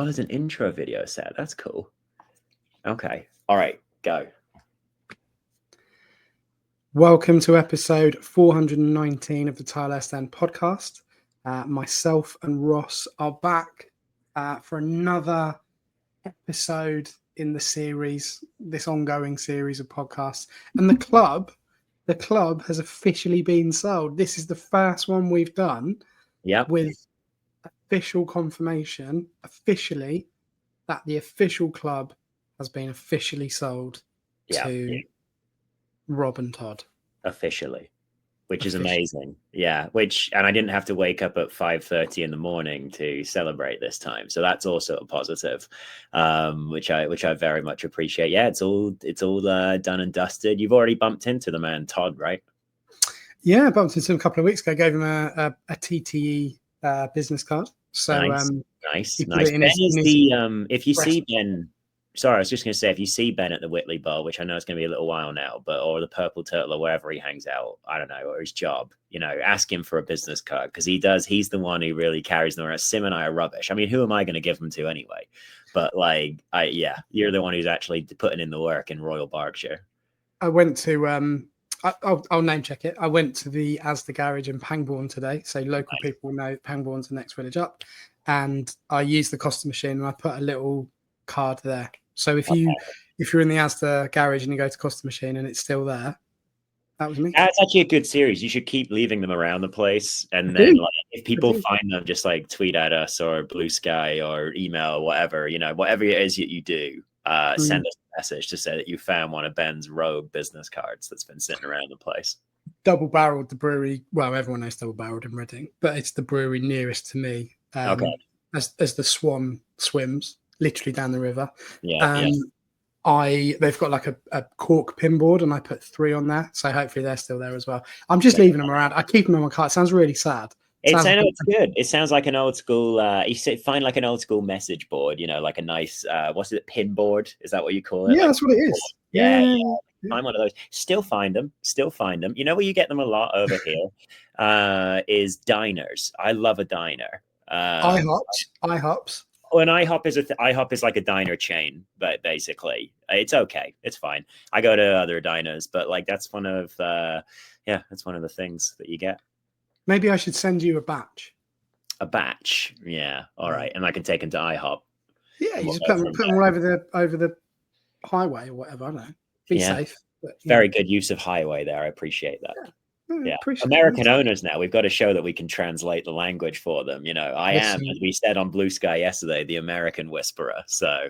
Oh, there's an intro video set. That's cool. Okay. All right. Go. Welcome to episode 419 of the Tilehurst podcast. Myself and Ross are back for another episode in the series, this ongoing series of podcasts. And the club has officially been sold. This is the first one we've done with official confirmation, officially, that the official club has been officially sold to Rob and Todd. Officially, which is amazing. Yeah, and I didn't have to wake up at 5:30 in the morning to celebrate this time, so that's also a positive, which I very much appreciate. Yeah, it's all done and dusted. You've already bumped into the man Todd, right? Yeah, I bumped into him a couple of weeks ago. Gave him a TTE business card. So nice. Ben is the if you see Ben. Sorry, I was just going to say, if you see Ben at the Whitley Bar, which I know it's going to be a little while now, or the Purple Turtle or wherever he hangs out, I don't know, or his job, ask him for a business card, because he's the one who really carries them around. Sim and I are rubbish. I mean, who am I going to give them to anyway? But you're the one who's actually putting in the work in Royal Berkshire. I went to, I'll name check it. I went to the Asda garage in Pangbourne today. So local people know Pangbourne's the next village up. And I used the Costa machine and I put a little card there. So if you're in the Asda garage and you go to Costa Machine and it's still there, that was me. That's actually a good series. You should keep leaving them around the place, and then if people find them, just tweet at us or Bluesky or email or whatever it is that you do. Send us a message to say that you found one of Ben's rogue business cards that's been sitting around the place. Double barreled, the brewery. Well, everyone knows double barreled in Reading, but it's the brewery nearest to me. As the Swan swims literally down the river. They've got a cork pinboard and I put 3 on there, so hopefully they're still there as well. I'm just leaving them around. I keep them on my car. It sounds really sad. It's good. It sounds like an old school find like an old school message board, like a nice what's it, pin board? Is that what you call it? Yeah, that's what it is. Yeah. Find one of those. Still find them. You know where you get them a lot over here is diners. I love a diner. IHOPs. Oh, an IHOP is like a diner chain, but basically it's okay. It's fine. I go to other diners, but that's one of that's one of the things that you get. Maybe I should send you a batch. A batch, yeah. All right, and I can take them to IHOP. Yeah, you just put them all over the highway or whatever. I don't know. Be safe. But, very good use of highway there. I appreciate that. Yeah. American owners now, we've got to show that we can translate the language for them. I am, as we said on Bluesky yesterday, the American whisperer. So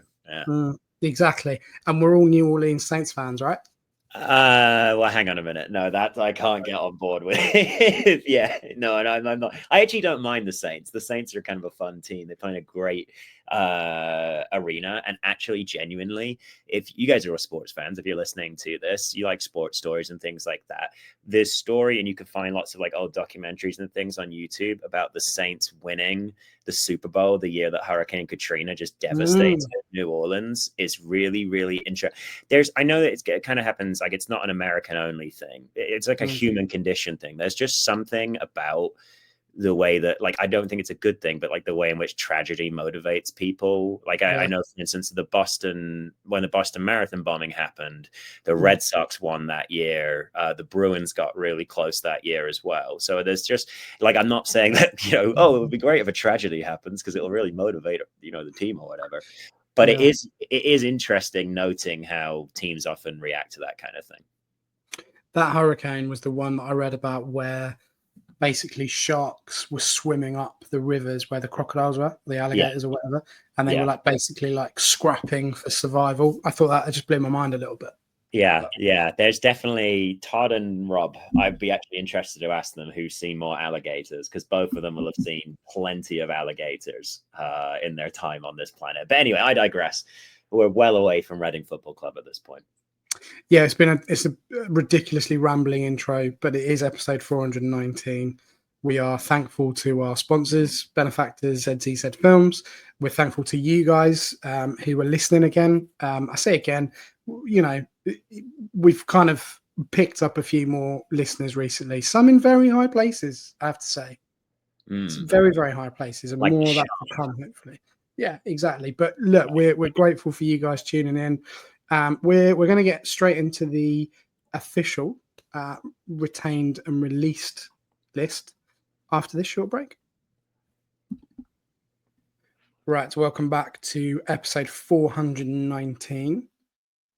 exactly. And we're all New Orleans Saints fans, right? Well, hang on a minute. No, that I can't get on board with. I'm not. I actually don't mind the Saints. The Saints are kind of a fun team. They play in a great arena, and actually, genuinely, if you guys are all sports fans, if you're listening to this, you like sports stories and things like that. This story, and you can find lots of old documentaries and things on YouTube about the Saints winning the Super Bowl the year that Hurricane Katrina just devastated New Orleans. Is really, really interesting. I know that it kind of happens, it's not an American only thing. It's like a human condition thing. There's just something about the way that I don't think it's a good thing, but the way in which tragedy motivates people. I know, for instance, when the Boston Marathon bombing happened, the Red Sox won that year. The Bruins got really close that year as well. So there's just I'm not saying that, it would be great if a tragedy happens, because it'll really motivate, the team or whatever. But it is interesting noting how teams often react to that kind of thing. That hurricane was the one that I read about where basically sharks were swimming up the rivers where the crocodiles were, the alligators or whatever, and they were basically scrapping for survival. I thought that just blew my mind a little bit. Yeah. There's definitely Todd and Rob. I'd be actually interested to ask them who's seen more alligators, because both of them will have seen plenty of alligators in their time on this planet. But anyway, I digress. We're well away from Reading Football Club at this point. Yeah, it's a ridiculously rambling intro, but it is episode 419. We are thankful to our sponsors, benefactors, ZZ Films. We're thankful to you guys who are listening again. I say again, we've kind of picked up a few more listeners recently, some in very high places, I have to say. Some very, very high places, and more of that will come, hopefully. Yeah, exactly. But look, we're grateful for you guys tuning in. We're going to get straight into the official retained and released list after this short break. Right, welcome back to episode 419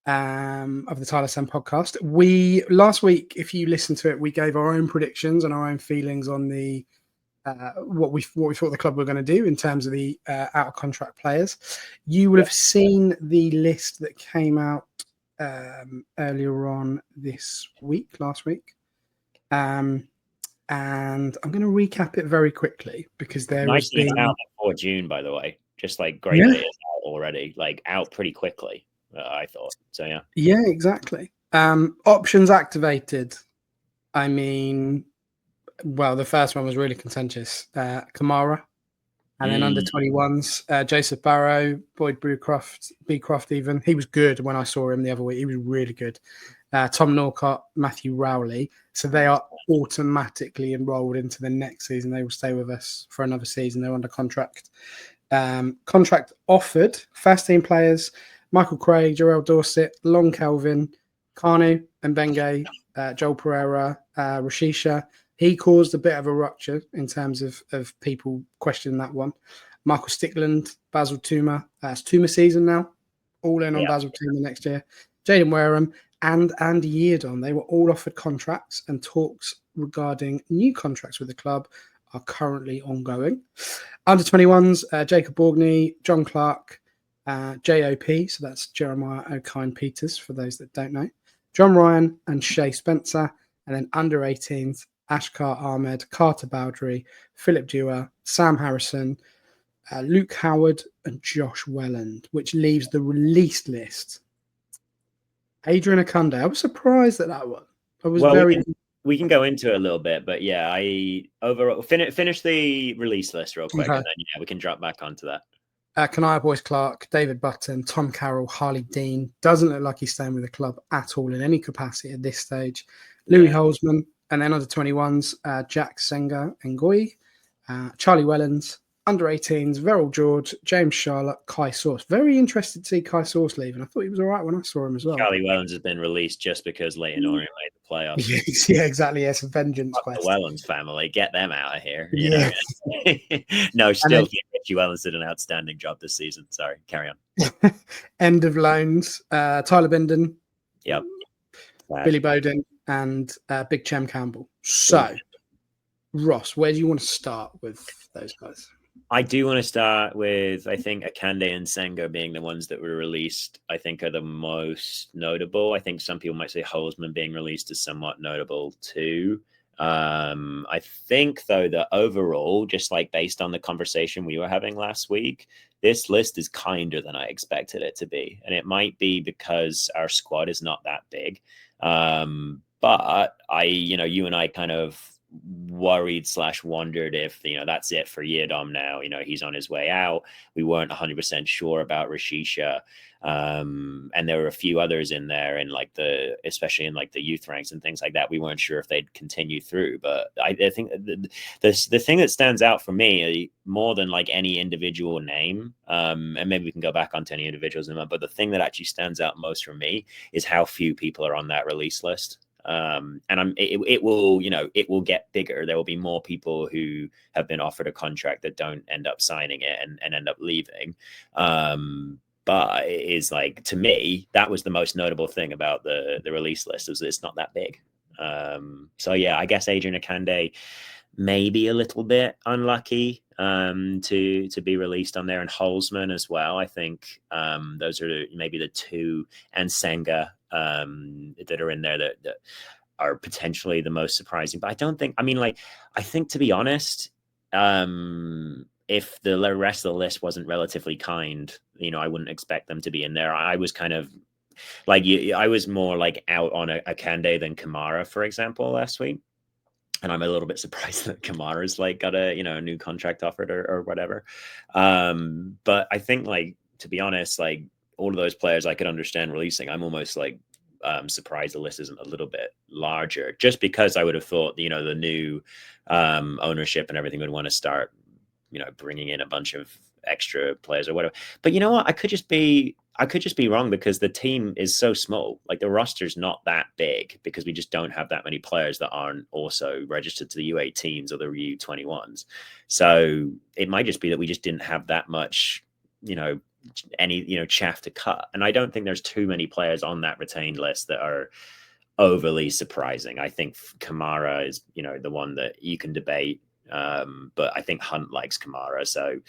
of the Tyler Sen podcast. We last week, if you listened to it, we gave our own predictions and our own feelings on the what we thought the club were going to do in terms of the out of contract players. You will have seen the list that came out earlier on last week. And I'm going to recap it very quickly because there has Nicely been out before June, by the way. Just like great that it is out already, like out pretty quickly. I thought so. Yeah, exactly. Options activated. I mean, well, the first one was really contentious. Kamara, and then under 21s, Joseph Barrow, Boyd Beecroft even. He was good when I saw him the other week. He was really good. Tom Norcott, Matthew Rowley. So they are automatically enrolled into the next season. They will stay with us for another season. They're under contract. Contract offered. First team players, Michael Craig, Jarrell Dorset, Long Kelvin, Kanu, Mbenge, Joel Pereira, Rashisha. He caused a bit of a rupture in terms of people questioning that one. Michael Stickland, Basil Tuma. It's Tuma season now. All in on Basil Tuma next year. Jaden Wareham and Andy Yeardon. They were all offered contracts, and talks regarding new contracts with the club are currently ongoing. Under 21s, Jacob Borgney, John Clark, JOP. So that's Jeremiah O'Kine Peters, for those that don't know. John Ryan and Shay Spencer. And then under 18s, Ashkar Ahmed, Carter Bowdry, Philip Dewar, Sam Harrison, Luke Howard, and Josh Welland, which leaves the released list. Adrian Akunde. I was surprised at that one. I was we can go into it a little bit, but yeah, I overall finish the release list real quick, and then we can drop back onto that. Kanaya Boyce Clark, David Button, Tom Carroll, Harley Dean. Doesn't look like he's staying with the club at all in any capacity at this stage. Louis Holzman, and then under 21s, Jack Senga Ngoyi, Charlie Wellens, under 18s, Verrill George, James Charlotte, Kai Source. Very interested to see Kai Source leaving. I thought he was all right when I saw him as well. Charlie Wellens has been released just because Leighton Orient made the playoffs. Yeah, exactly. Yes, a vengeance quest. The Wellens family, get them out of here. You know? No, still, Richie Wellens did an outstanding job this season. Sorry, carry on. End of loans, Tyler Binden. Yep. Billy Bowden and Big Chem Campbell. So, Ross, where do you want to start with those guys? I do want to start with, I think, Akande and Senga being the ones that were released, I think, are the most notable. I think some people might say Holzman being released is somewhat notable too. I think, though, that overall, just like based on the conversation we were having last week, this list is kinder than I expected it to be. And it might be because our squad is not that big. But you and I kind of worried / wondered if that's it for Yeardom now. He's on his way out. We weren't 100% sure about Rashisha, and there were a few others in there, and especially in the youth ranks and things like that. We weren't sure if they'd continue through. But I think the thing that stands out for me more than any individual name, and maybe we can go back onto any individuals in that, but the thing that actually stands out most for me is how few people are on that release list. And it will get bigger. There will be more people who have been offered a contract that don't end up signing it and end up leaving. But it is to me, that was the most notable thing about the release list, is it's not that big. So yeah, I guess Adrian Akande maybe a little bit unlucky to be released on there, and Holzman as well. I think those are maybe the two, and Senga that are in there that are potentially the most surprising. But I don't think, I think, to be honest, if the rest of the list wasn't relatively kind, I wouldn't expect them to be in there. I was kind of I was more out on Akande than Kamara, for example, last week. And I'm a little bit surprised that Kamara's got a new contract offered or whatever. But I think to be honest, all of those players I could understand releasing. I'm almost surprised the list isn't a little bit larger, just because I would have thought the new ownership and everything would want to start bringing in a bunch of extra players or whatever. But you know what? I could just be wrong, because the team is so small. Like, the roster's not that big, because we just don't have that many players that aren't also registered to the U18s or the U21s. So it might just be that we just didn't have that much, chaff to cut. And I don't think there's too many players on that retained list that are overly surprising. I think Kamara is, the one that you can debate. But I think Hunt likes Kamara, so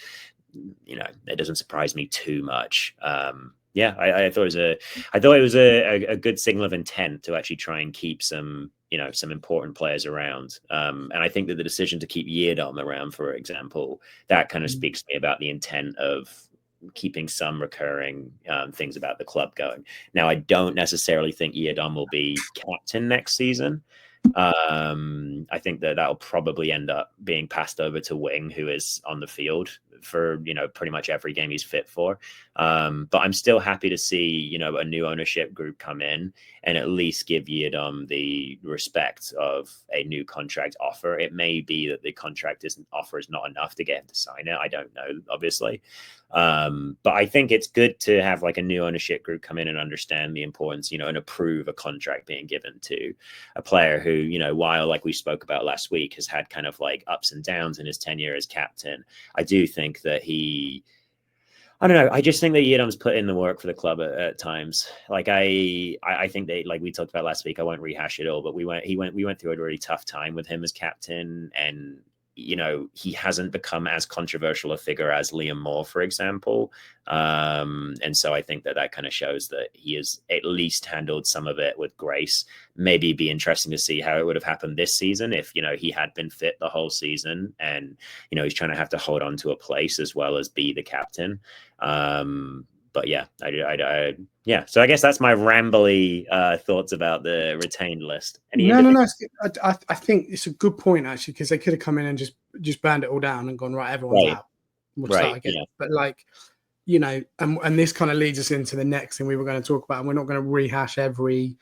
it doesn't surprise me too much. I thought it was a good signal of intent to actually try and keep some important players around. And I think that the decision to keep Yiadom around, for example, that kind of speaks to me about the intent of keeping some recurring things about the club going. Now, I don't necessarily think Yiadom will be captain next season. I think that'll probably end up being passed over to Wing, who is on the field for pretty much every game he's fit for. But I'm still happy to see a new ownership group come in and at least give Yiadom the respect of a new contract offer. It may be that the contract offer is not enough to get him to sign it. I don't know, obviously. But I think it's good to have like a new ownership group come in and understand the importance, and approve a contract being given to a player who, while, like we spoke about last week, has had kind of like ups and downs in his tenure as captain. I do think that I don't know. I just think that Yiadom's put in the work for the club at times. Like I think they, like we talked about last week, I won't rehash it all, but we went through a really tough time with him as captain, and he hasn't become as controversial a figure as Liam Moore, for example. And so I think that kind of shows that he has at least handled some of it with grace. Maybe it'd be interesting to see how it would have happened this season if, he had been fit the whole season and, he's trying to have to hold on to a place as well as be the captain. But yeah, yeah. So I guess that's my rambly thoughts about the retained list. No. I think it's a good point, actually, because they could have come in and just banned it all down and gone, right, everyone's out. We'll start again. Yeah. But and this kind of leads us into the next thing we were going to talk about, and we're not going to rehash every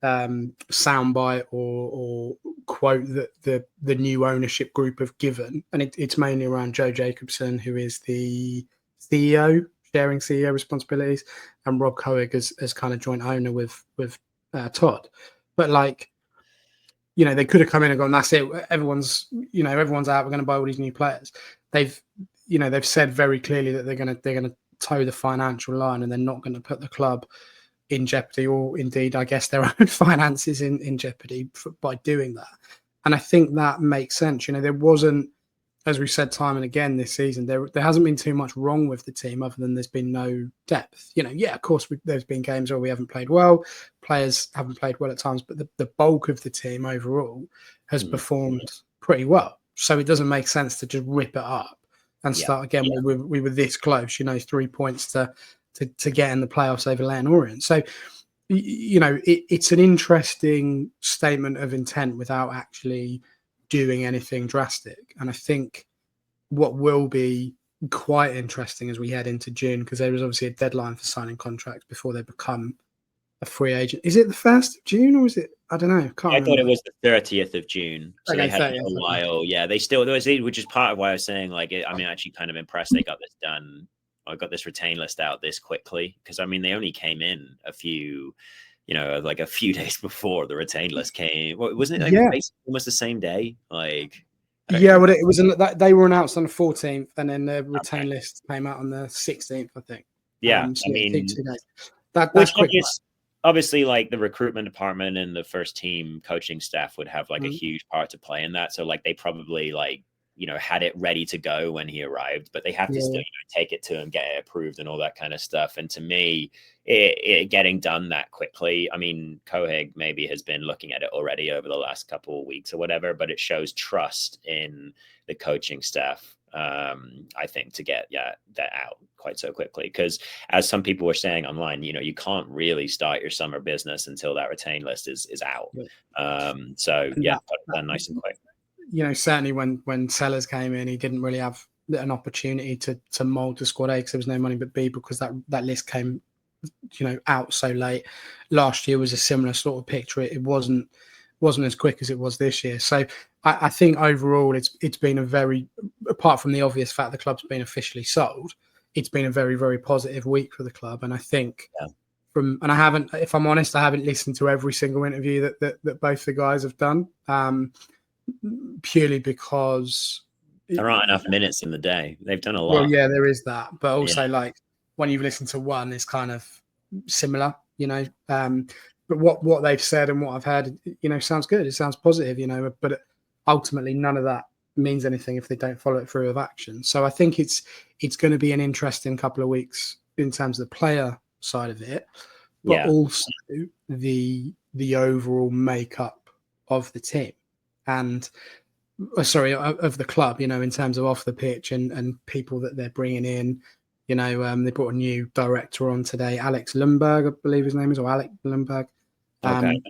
soundbite or quote that the new ownership group have given, and it's mainly around Joe Jacobson, who is the CEO, sharing CEO responsibilities, and Rob Coig as kind of joint owner with Todd. But they could have come in and gone, that's it, everyone's out, we're going to buy all these new players. They've said very clearly that they're going to toe the financial line, and they're not going to put the club in jeopardy, or indeed, I guess, their own finances in jeopardy by doing that. And I think that makes sense. There wasn't, as we've said time and again this season, there hasn't been too much wrong with the team other than there's been no depth. Of course, there's been games where we haven't played well, players haven't played well at times, but the bulk of the team overall has performed pretty well. So it doesn't make sense to just rip it up and start again. We were this close, 3 points to get in the playoffs over Leyton Orient. So, it's an interesting statement of intent without actually doing anything drastic. And I think what will be quite interesting as we head into June, because there is obviously a deadline for signing contracts before they become a free agent. Is it the 1st of June, or is it? I don't know. I thought it was the 30th of June. So they had a while. Yeah, they still, which is part of why I was saying, I'm actually kind of impressed they got this done. I got this retain list out this quickly, because they only came in a few days before the retain list came. Wasn't it basically almost the same day? It was they were announced on the 14th, and then the retain list came out on the 16th, I think. Yeah, 2 days. That's quick. Obviously, the recruitment department and the first team coaching staff would have a huge part to play in that. So they probably had it ready to go when he arrived, but they have to still take it to him, get it approved and all that kind of stuff. And to me, it getting done that quickly, Cohig maybe has been looking at it already over the last couple of weeks or whatever, but it shows trust in the coaching staff, I think, to get that out quite so quickly. Because as some people were saying online, you can't really start your summer business until that retain list is out. Done nice and quick. Certainly when Sellers came in, he didn't really have an opportunity to mould the squad A, because there was no money, but B, because that list came out so late. Last year was a similar sort of picture. It wasn't wasn't as quick as it was this year. So I think overall it's been a very, apart from the obvious fact the club's been officially sold, it's been a very, very positive week for the club. And I think and I haven't, if I'm honest, I haven't listened to every single interview that both the guys have done, purely because there aren't enough minutes in the day. They've done a lot. Well, yeah, there is that, but also like when you've listened to one, it's kind of similar, you know. But what they've said and what I've heard, you know, sounds good. It sounds positive, you know. But ultimately, none of that means anything if they don't follow it through with action. So I think it's going to be an interesting couple of weeks in terms of the player side of it, but also the overall makeup of the team and of the club, you know, in terms of off the pitch and people that they're bringing in. You know, they brought a new director on today, Alex Lundberg, I believe his name is, or Alec Lundberg. Okay.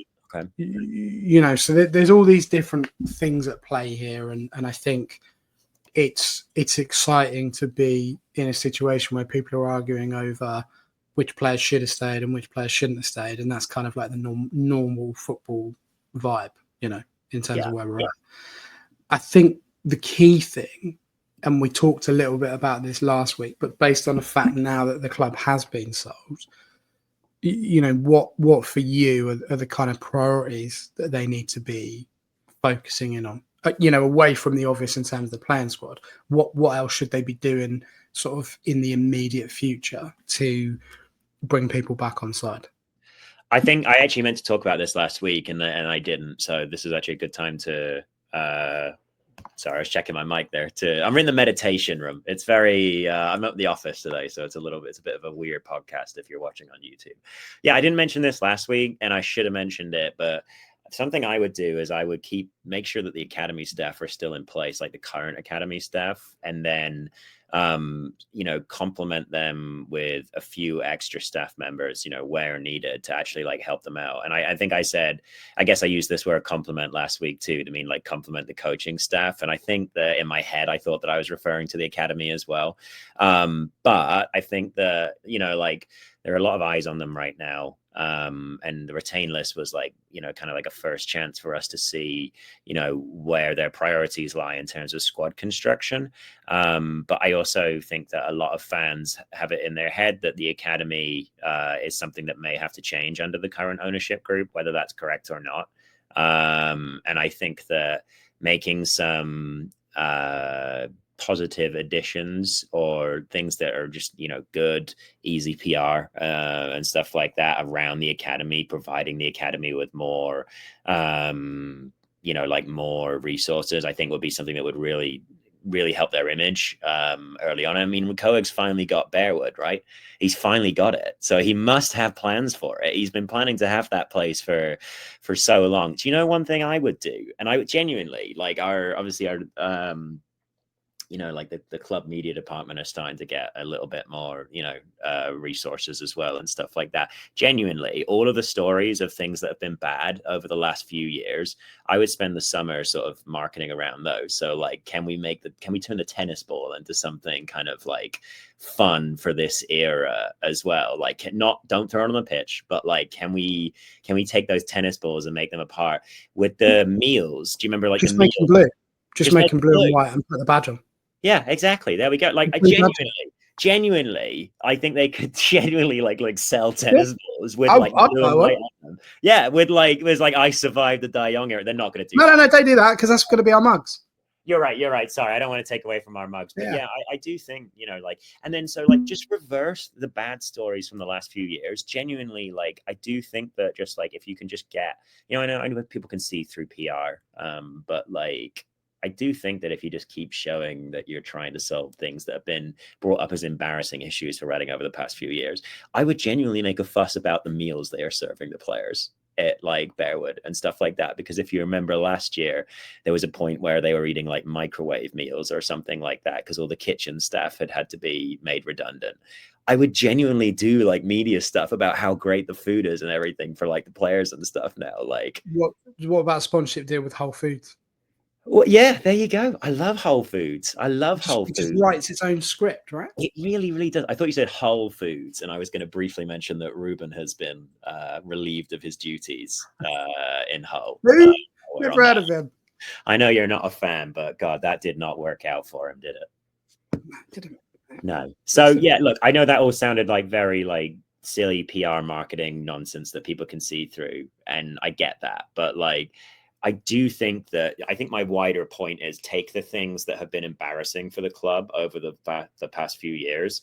You know, so there's all these different things at play here, and I think it's exciting to be in a situation where people are arguing over which players should have stayed and which players shouldn't have stayed, and that's kind of like the normal football vibe, you know, in terms of where we're at. I think the key thing, and we talked a little bit about this last week, but based on the fact now that the club has been sold, you know, what for you are the kind of priorities that they need to be focusing in on? You know, away from the obvious in terms of the playing squad, what else should they be doing sort of in the immediate future to bring people back on side? I think I actually meant to talk about this last week and I didn't. So this is actually a good time to sorry, I was checking my mic there. I'm in the meditation room. It's very I'm at the office today, so it's a bit of a weird podcast if you're watching on YouTube. Yeah, I didn't mention this last week and I should have mentioned it, but something I would do is I would make sure that the academy staff are still in place, like the current academy staff, and then you know, complement them with a few extra staff members, you know, where needed to actually like help them out. And I think I guess I used this word complement last week too, to mean like complement the coaching staff. And I think that in my head, I thought that I was referring to the academy as well. But I think that, you know, like there are a lot of eyes on them right now. And the retain list was like, you know, kind of like a first chance for us to see, you know, where their priorities lie in terms of squad construction. But I also think that a lot of fans have it in their head that the academy is something that may have to change under the current ownership group, whether that's correct or not. And I think that making some positive additions or things that are just, you know, good, easy PR and stuff like that around the academy, providing the academy with more, you know, like more resources, I think would be something that would really help their image early on. I mean, Coeg's finally got Bearwood, right? He's finally got it. So he must have plans for it. He's been planning to have that place for so long. Do you know one thing I would do? And I would genuinely, like our you know, like the club media department are starting to get a little bit more, you know, resources as well and stuff like that. Genuinely, all of the stories of things that have been bad over the last few years, I would spend the summer sort of marketing around those. So like, can we turn the tennis ball into something kind of like fun for this era as well? Like don't throw it on the pitch, but like, can we take those tennis balls and make them a part with the meals? Do you remember like just make them blue? Just make them blue and white and put the badge on. Yeah, exactly. There we go. Like I genuinely, I think they could genuinely like sell tennis balls with like blue and white on them. Yeah, with like there's like I survived the Die Young era. They're not going to do that. No, don't do that because that's going to be our mugs. You're right. Sorry, I don't want to take away from our mugs, but yeah, I do think, you know, like, and then so like just reverse the bad stories from the last few years. Genuinely, like I do think that just like if you can just get, you know, I know people can see through PR, but like. I do think that if you just keep showing that you're trying to solve things that have been brought up as embarrassing issues for Reading over the past few years, I would genuinely make a fuss about the meals they are serving the players at like Bearwood and stuff like that. Because if you remember last year, there was a point where they were eating like microwave meals or something like that because all the kitchen staff had to be made redundant. I would genuinely do like media stuff about how great the food is and everything for like the players and stuff now. Like, what about a sponsorship deal with Whole Foods? Well, yeah, there you go. I love Whole Foods. I love Whole It just Foods. writes its own script, right? It really, really does. I thought you said Whole Foods, and I was going to briefly mention that Ruben has been relieved of his duties in Hull. Who? We're on Never heard that. of him. I know you're not a fan, but God, that did not work out for him, did it? Didn't. No. So yeah, look, I know that all sounded like very like silly PR marketing nonsense that people can see through, and I get that, but like I do think that I think my wider point is take the things that have been embarrassing for the club over the past few years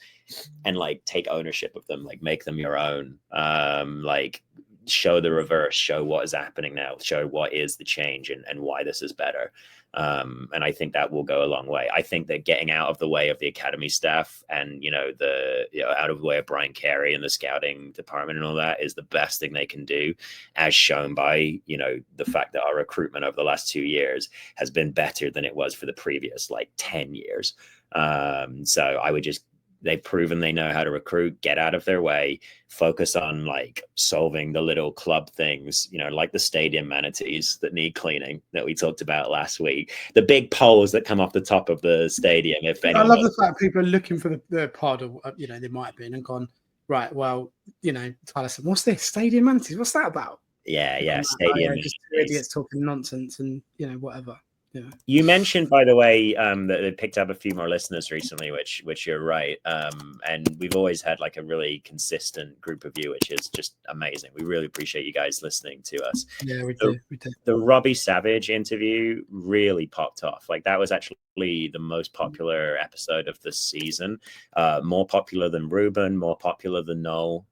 and like take ownership of them, like make them your own. Like show the reverse, show what is happening now, show what is the change and why this is better. And I think that will go a long way. I think that getting out of the way of the academy staff and out of the way of Brian Carey and the scouting department and all that is the best thing they can do, as shown by the fact that our recruitment over the last 2 years has been better than it was for the previous like 10 years. So I would just they've proven they know how to recruit, get out of their way, focus on like solving the little club things, like the stadium manatees that need cleaning that we talked about last week, the big poles that come off the top of the stadium. If anyone, I love the fact people are looking for the pod, or they might have been and gone, right, well, Tyler said, what's this? Stadium manatees? What's that about? Yeah, stadium. Just two idiots talking nonsense and whatever. Yeah. You mentioned, by the way, that they picked up a few more listeners recently, which you're right. And we've always had like a really consistent group of you, which is just amazing. We really appreciate you guys listening to us. Yeah, we do. The Robbie Savage interview really popped off. Like that was actually the most popular episode of the season. More popular than Ruben, more popular than Noel.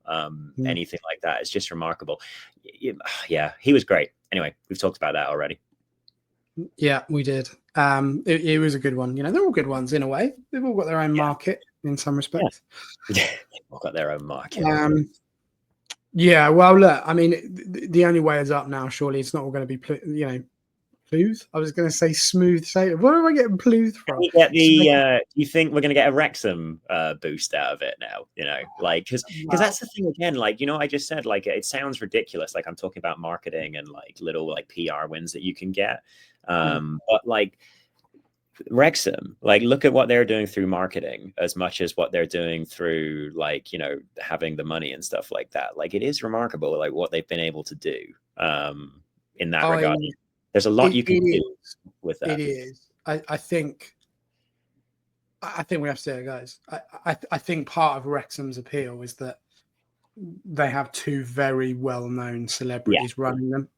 Anything like that. It's just remarkable. Yeah, he was great. Anyway, we've talked about that already. Yeah, we did. It was a good one. They're all good ones in a way. They've all got their own market in some respects. Yeah, they've all got their own market. Yeah, well, look, I mean, the only way is up now. Surely it's not all going to be, Pluth. I was going to say smooth sailing. Where am I getting Pluth from? Do you think we're going to get a Wrexham boost out of it now? Because that's the thing again. Like, I just said, like, it sounds ridiculous. Like I'm talking about marketing and like little like PR wins that you can get. But like Wrexham, like look at what they're doing through marketing as much as what they're doing through like, having the money and stuff like that. Like it is remarkable, like what they've been able to do in that regard. There's a lot you can do with that. It is. I think we have to say it, guys. I think part of Wrexham's appeal is that they have two very well-known celebrities running them.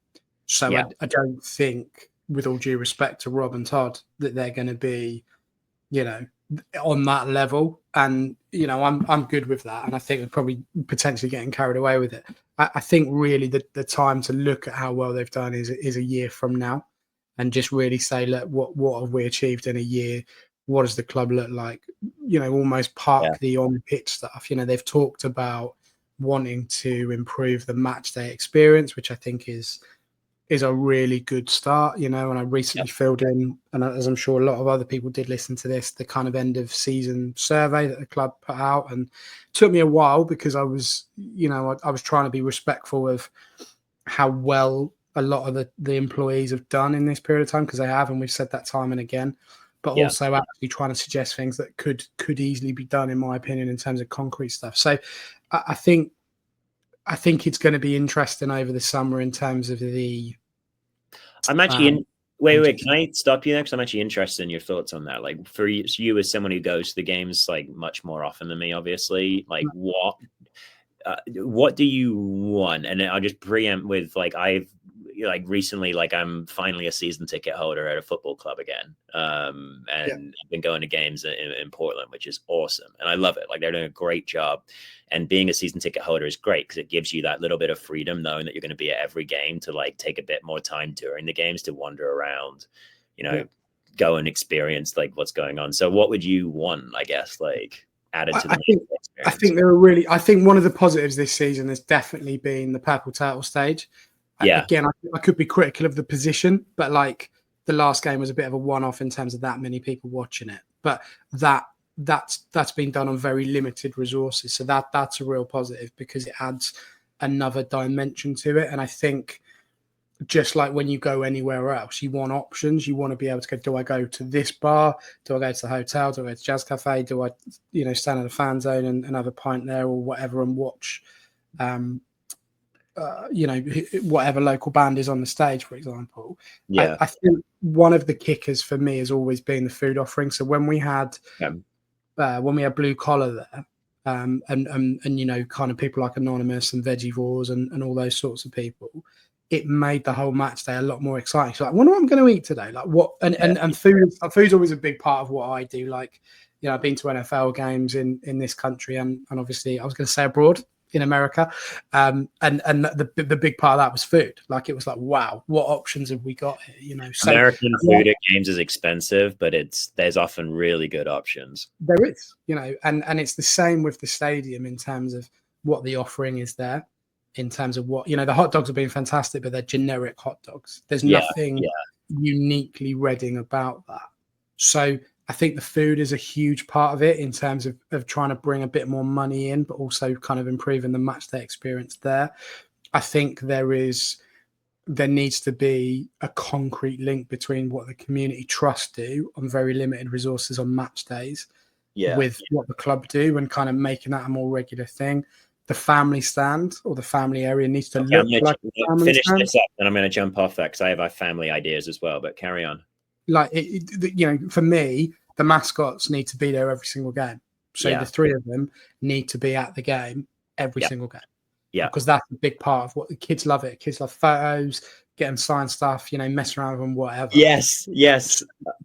So I don't think, with all due respect to Rob and Todd, that they're going to be, on that level. And, I'm good with that. And I think we're probably potentially getting carried away with it. I think really the time to look at how well they've done is a year from now and just really say, look, what have we achieved in a year? What does the club look like? Almost park the on-pitch stuff. They've talked about wanting to improve the match day experience, which I think is a really good start, and I recently filled in, and as I'm sure a lot of other people did listen to this, the kind of end of season survey that the club put out, and it took me a while because I was, I was trying to be respectful of how well a lot of the employees have done in this period of time, because they have, and we've said that time and again, but also actually trying to suggest things that could easily be done, in my opinion, in terms of concrete stuff. So I think it's going to be interesting over the summer in terms of the. I'm actually wait. Can I stop you there? Because I'm actually interested in your thoughts on that. Like for you as someone who goes to the games like much more often than me, obviously. Like what do you want? And I'll just preempt with like I've recently, like I'm finally a season ticket holder at a football club again. And I've been going to games in Portland, which is awesome. And I love it. Like they're doing a great job. And being a season ticket holder is great because it gives you that little bit of freedom, knowing that you're going to be at every game, to like take a bit more time during the games to wander around, go and experience like what's going on. So what would you want, I guess, like added to the experience? I think one of the positives this season has definitely been the Purple Turtle stage. Again, I could be critical of the position, but like the last game was a bit of a one-off in terms of that many people watching it. But that's been done on very limited resources, so that's a real positive because it adds another dimension to it. And I think just like when you go anywhere else, you want options. You want to be able to go, do I go to this bar? Do I go to the hotel? Do I go to Jazz Cafe? Do I, stand in the fan zone and have a pint there or whatever and watch, whatever local band is on the stage, for example. Yeah. I think one of the kickers for me has always been the food offering. So when we had Blue Collar there, and kind of people like Anonymous and Veggievores and all those sorts of people, it made the whole match day a lot more exciting. So I wonder what I'm going to eat today. Like what, and food's always a big part of what I do. Like, I've been to NFL games in this country and obviously I was going to say abroad in America. And the big part of that was food. Like, it was like, wow, what options have we got here? So American food at games is expensive, but there's often really good options. There is, and it's the same with the stadium in terms of what the offering is there. In terms of what, the hot dogs have been fantastic, but they're generic hot dogs. There's nothing uniquely Reading about that. So I think the food is a huge part of it in terms of trying to bring a bit more money in, but also kind of improving the match day experience there. I think there needs to be a concrete link between what the community trust do on very limited resources on match days with what the club do and kind of making that a more regular thing. The family stand or the family area needs to look like a family finish stand. This up, and I'm going to jump off that because I have family ideas as well. But carry on. Like for me, the mascots need to be there every single game. So the three of them need to be at the game every single game. Yeah, because that's a big part of what the kids love. It kids love photos, getting signed stuff, messing around with them, whatever. Yes.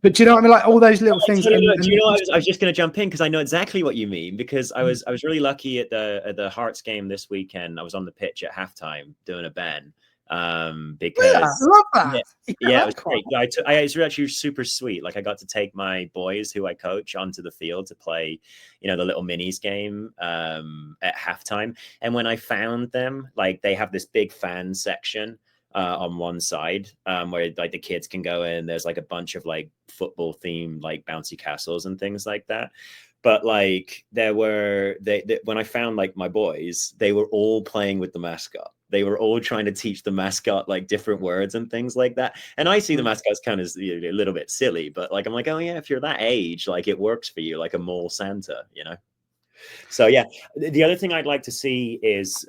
But do you know what I mean? Like all those little things. Do you know? I was just going to jump in because I know exactly what you mean. Because I was really lucky at the Hearts game this weekend. I was on the pitch at halftime doing a Ben. Because I love that. It was great. It was actually super sweet. Like, I got to take my boys who I coach onto the field to play, the little minis game at halftime. And when I found them, like, they have this big fan section on one side where like the kids can go in. There's like a bunch of like football themed like bouncy castles and things like that. But like when I found like my boys, they were all playing with the mascot. They were all trying to teach the mascot like different words and things like that. And I see the mascots kind of a little bit silly, but like I'm like, oh yeah, if you're that age, like it works for you, like a mole Santa, So yeah, the other thing I'd like to see is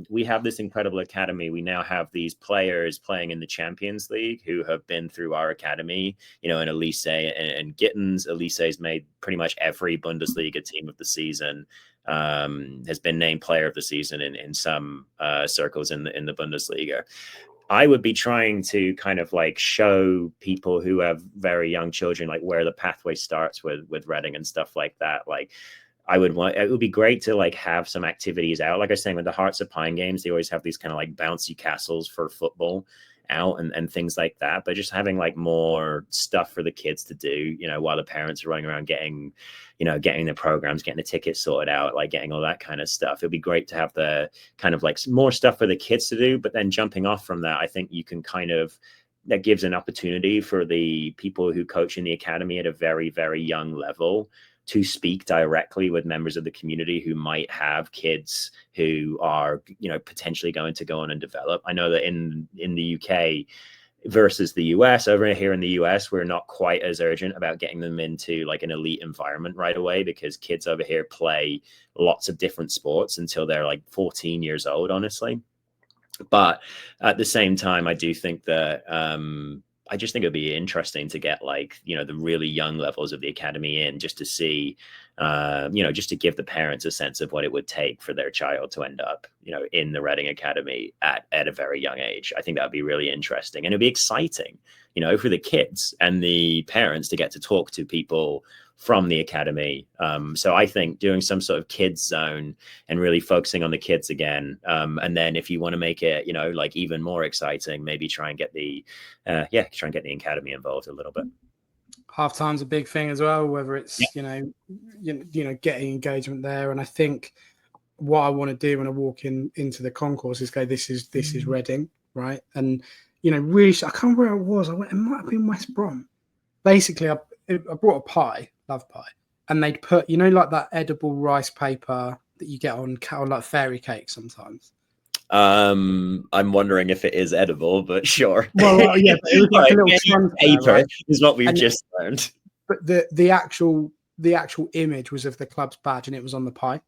we have this incredible academy. We now have these players playing in the Champions League who have been through our academy, and Elise and Gittins. Elise's made pretty much every Bundesliga team of the season, has been named player of the season in some circles in the Bundesliga. I would be trying to kind of like show people who have very young children, like where the pathway starts with Reading and stuff like that. Like, it would be great to like have some activities out. Like I was saying, with the Hearts of Pine games, they always have these kind of like bouncy castles for football out and things like that. But just having like more stuff for the kids to do, while the parents are running around getting the programs, getting the tickets sorted out, like getting all that kind of stuff. It'd be great to have the kind of like more stuff for the kids to do. But then jumping off from that, I think you can that gives an opportunity for the people who coach in the academy at a very, very young level to speak directly with members of the community who might have kids who are, potentially going to go on and develop. I know that in the UK versus the US, over here in the US, we're not quite as urgent about getting them into like an elite environment right away, because kids over here play lots of different sports until they're like 14 years old, honestly. But at the same time, I do think that I just think it'd be interesting to get like, the really young levels of the academy in, just to see, just to give the parents a sense of what it would take for their child to end up, in the Reading Academy at a very young age. I think that would be really interesting, and it'd be exciting, for the kids and the parents to get to talk to people from the academy. So I think doing some sort of kids zone and really focusing on the kids again. And then if you want to make it, like even more exciting, maybe try and get the academy involved a little bit. Halftime's a big thing as well, whether it's, getting engagement there. And I think what I want to do when I walk into the concourse is go, this is Reading, right? And, really, I can't remember where it was. It might have been West Brom. Basically, I brought a pie, love pie, and they'd put, like that edible rice paper that you get on like fairy cake sometimes. I'm wondering if it is edible, but sure. Well, yeah, but it was like a little Getting transfer, paper right? is what we've And just learned. but the actual image was of the club's badge, and it was on the pie.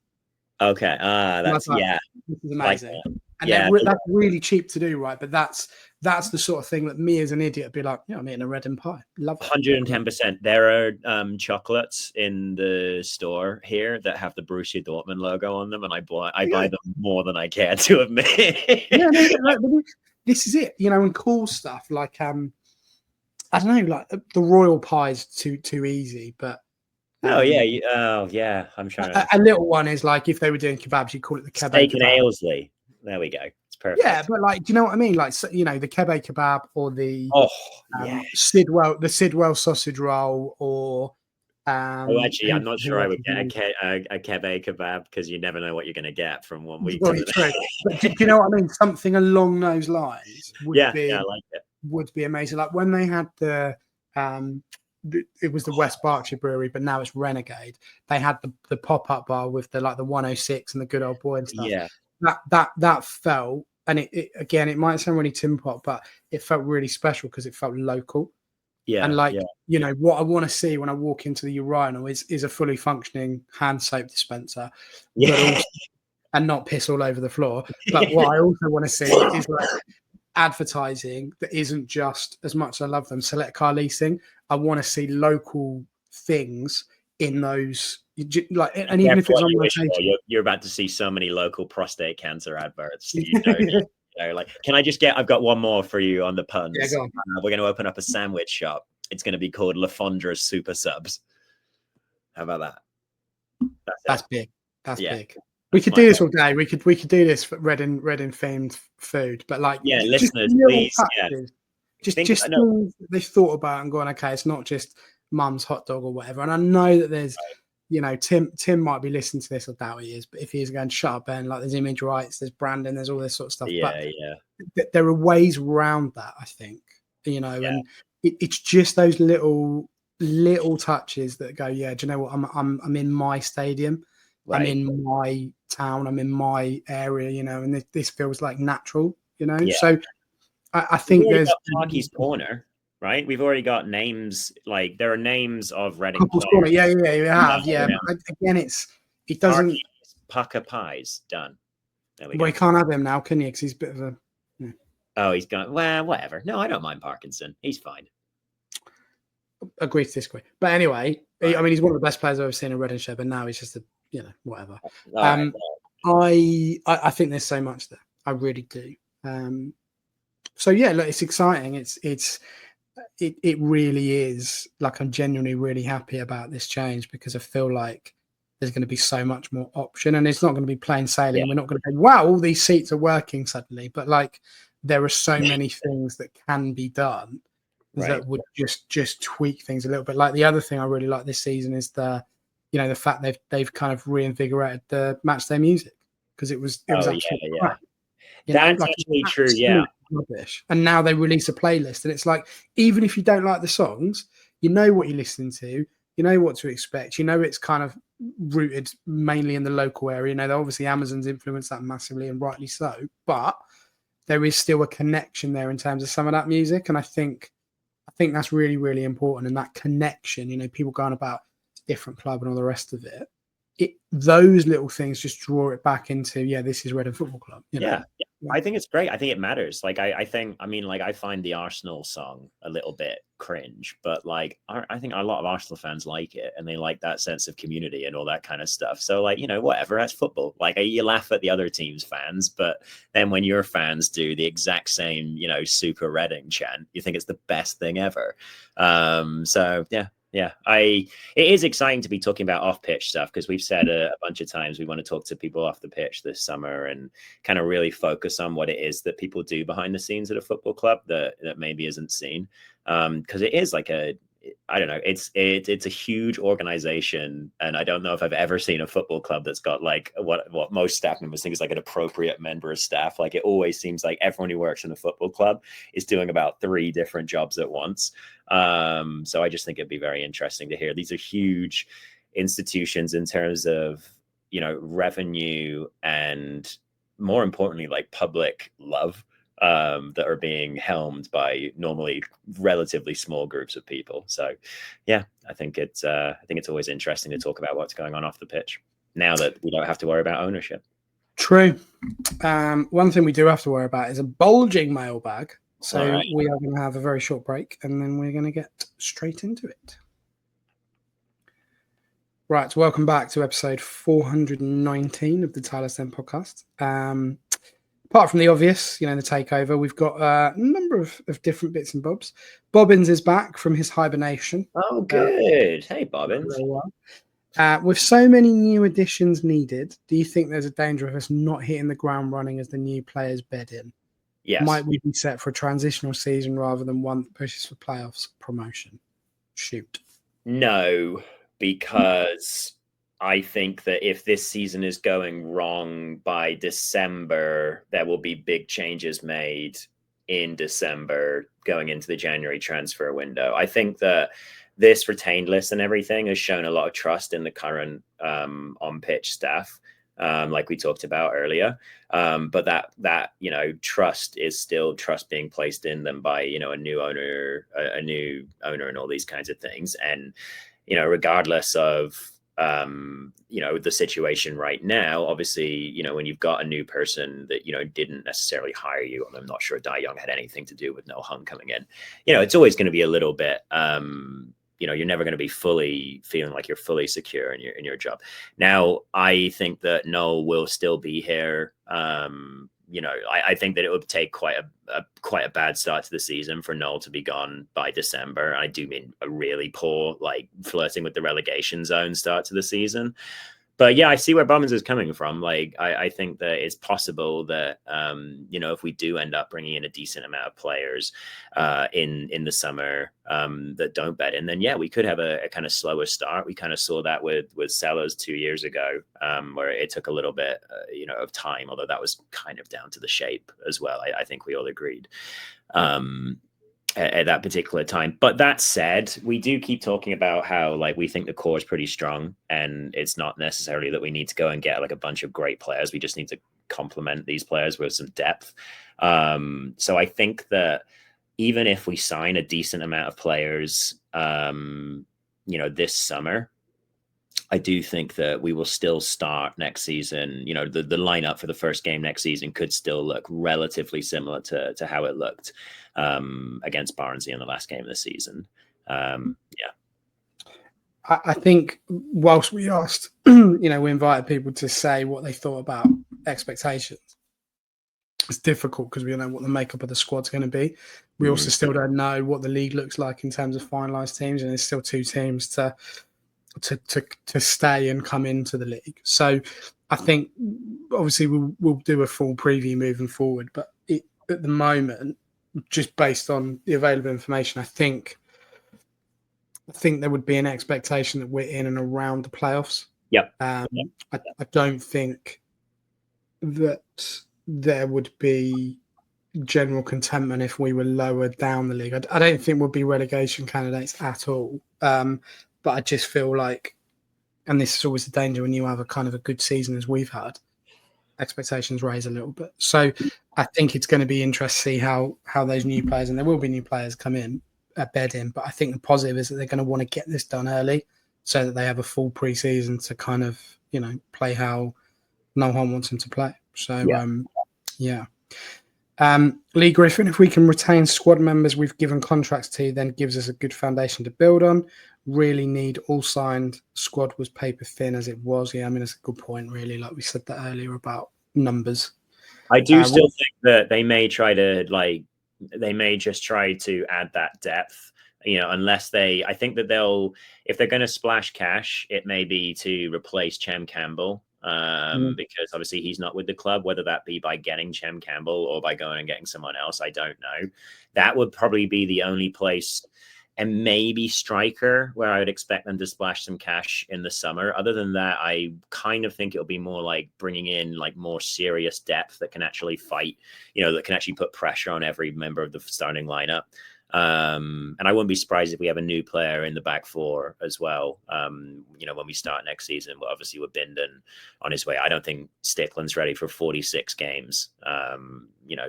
Okay. And I was That's like, this is like amazing. that. And Yeah, that's really cheap to do, right? But that's the sort of thing that me as an idiot would be like, yeah, I'm eating a red and pie. Love it. 110%. There are chocolates in the store here that have the Borussia Dortmund logo on them, and I buy them more than I care to admit. Yeah, no, this is it. And cool stuff like I don't know, like the royal pie is too easy, but Oh yeah. I'm trying to a little one is like if they were doing kebabs, you call it the Kebe steak and kebab. Aylesbury. There we go. It's perfect. Yeah, but like, do you know what I mean? Like, the Kebe kebab or the yeah. Sidwell sausage roll, or Actually, I'm not sure I else would is get amazing? a Kebe kebab because you never know what you're going to get from one week to Very the true. next. But do you know what I mean? Something along those lines Yeah, I like it. would be amazing. Like when they had um it was the West Berkshire Brewery, but now it's Renegade. They had the pop-up bar with the 106 and the good old boy and stuff. Yeah. That felt, and it again, it might sound really tin pot, but it felt really special because it felt local. Yeah. And what I want to see when I walk into the urinal is a fully functioning hand soap dispenser, Yeah. but also, and not piss all over the floor. But what I also want to see is like advertising that isn't just, as much as I love them, select car leasing. I want to see local things in those, like, and even if it's on rotation. You're about to see so many local prostate cancer adverts. Can I just I've got one more for you on the puns. Yeah, go on. We're going to open up a sandwich shop. It's going to be called La Fondra's Super Subs. How about that? That's big. That's big. We could do this all day. We could do this for Reading themed food, but listeners, please, just things they've thought about and gone, okay, it's not just mum's hot dog or whatever. And I know that there's, Tim might be listening to this, I doubt he is, but if he's going, shut up, Ben, like there's image rights, there's branding, there's all this sort of stuff. But there are ways around that, I think, and it's just those little touches that go, yeah, do you know what? I'm in my stadium. Right. I'm in my town, I'm in my area, and this feels like natural, So I think there's Hockey's Corner, right? We've already got names, like there are names of Reading players. Corner. Yeah, you have. But again, it doesn't. Pucker Pies done. There we go. You can't have him now, can you? Because he's a bit of a. Yeah. Oh, he's gone. Well, whatever. No, I don't mind Parkinson. He's fine. Agree to disagree. But anyway, right. I mean, he's one of the best players I've ever seen in Reading Shed, but now he's just whatever. Right. I think there's so much there. I really do. So yeah, look, it's exciting. It really is. Like, I'm genuinely really happy about this change because I feel like there's going to be so much more option, and it's not going to be plain sailing. Yeah. We're not going to go, wow, all these seats are working suddenly. But there are so many things that can be done. Right. That would just tweak things a little bit. Like the other thing I really like this season is the fact they've kind of reinvigorated the match day music, because it was actually crap. That's actually true, yeah. Rubbish. And now they release a playlist, and it's like, even if you don't like the songs, you know what you're listening to, you know what to expect, it's kind of rooted mainly in the local area. Obviously Amazon's influenced that massively, and rightly so, but there is still a connection there in terms of some of that music, and I think that's really, really important. And that connection, people going about different club and all the rest of it. Those little things just draw it back into, this is Reading Football Club. Yeah. I think it's great. I think it matters. I find the Arsenal song a little bit cringe, but I think a lot of Arsenal fans like it, and they like that sense of community and all that kind of stuff. So whatever, that's football. You laugh at the other team's fans, but then when your fans do the exact same, Super Reading chant, you think it's the best thing ever. So yeah. Yeah, it is exciting to be talking about off-pitch stuff, because we've said a bunch of times we want to talk to people off the pitch this summer and kind of really focus on what it is that people do behind the scenes at a football club that maybe isn't seen. Because it is I don't know, it's a huge organization, and I don't know if I've ever seen a football club that's got what most staff members think is an appropriate member of staff. It always seems like everyone who works in a football club is doing about 3 different jobs at once. So I just think it'd be very interesting to hear. These are huge institutions in terms of revenue and more importantly, like public love that are being helmed by normally relatively small groups of people. So yeah, I think it's always interesting to talk about what's going on off the pitch now that we don't have to worry about ownership. True. One thing we do have to worry about is a bulging mailbag. So Right. we are going to have a very short break and then we're going to get straight into it. Right, welcome back to episode 419 of the Tilehurst podcast. Apart from the obvious, the takeover, we've got a number of different bits and bobs. Bobbins is back from his hibernation. Oh, good. Hey, Bobbins. With so many new additions needed, do you think there's a danger of us not hitting the ground running as the new players bed in? Yes. Might we be set for a transitional season rather than one that pushes for playoffs promotion? Shoot. No, because I think that if this season is going wrong by December, there will be big changes made in December going into the January transfer window. I think that this retained list and everything has shown a lot of trust in the current on-pitch staff, like we talked about earlier. But that trust is still trust being placed in them by a new owner, and all these kinds of things. And regardless of the situation right now, obviously, when you've got a new person that didn't necessarily hire you, and I'm not sure Dai Young had anything to do with No Hung coming in, it's always going to be a little bit you're never going to be fully feeling like you're fully secure in your job. Now, I think that Noel will still be here. I think that it would take quite a bad start to the season for Noel to be gone by December. I do mean a really poor, like flirting with the relegation zone start to the season. But yeah, I see where Bobbins is coming from. Like, I think that it's possible that, if we do end up bringing in a decent amount of players in the summer that don't bet in, then yeah, we could have a kind of slower start. We kind of saw that with Sellers 2 years ago, where it took a little bit, of time, although that was kind of down to the shape as well. I think we all agreed. At that particular time. But that said, we do keep talking about how like we think the core is pretty strong, and it's not necessarily that we need to go and get like a bunch of great players. We just need to complement these players with some depth. So I think that even if we sign a decent amount of players, this summer, I do think that we will still start next season. The lineup for the first game next season could still look relatively similar to how it looked against Barnsley in the last game of the season. Yeah. I think whilst we asked, we invited people to say what they thought about expectations. It's difficult because we don't know what the makeup of the squad's going to be. We also still don't know what the league looks like in terms of finalised teams, and there's still two teams to stay and come into the league. So I think obviously we'll do a full preview moving forward, but at the moment, just based on the available information, I think there would be an expectation that we're in and around the playoffs. Yep. I don't think that there would be general contentment if we were lower down the league. I don't think we'll be relegation candidates at all. But I just feel like, and this is always the danger when you have a kind of a good season as we've had, expectations raise a little bit. So I think it's going to be interesting to see how those new players, and there will be new players come in, bed in, but I think the positive is that they're going to want to get this done early so that they have a full pre-season to kind of, play how no one wants them to play. So, yeah. Lee Griffin, if we can retain squad members we've given contracts to, then gives us a good foundation to build on. Really need all signed. Squad was paper thin as it was. Yeah, I mean, it's a good point, really. Like we said that earlier about numbers. I do still think that they may just try to add that depth, unless I think that if they're going to splash cash, it may be to replace Chem Campbell. Because obviously he's not with the club, whether that be by getting Chem Campbell or by going and getting someone else, I don't know. That would probably be the only place, and maybe striker, where I would expect them to splash some cash in the summer. Other than that, I kind of think it'll be more like bringing in like more serious depth that can actually fight, that can actually put pressure on every member of the starting lineup. And I wouldn't be surprised if we have a new player in the back four as well. When we start next season, well, obviously with Bindon on his way. I don't think Stickland's ready for 46 games,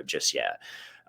just yet.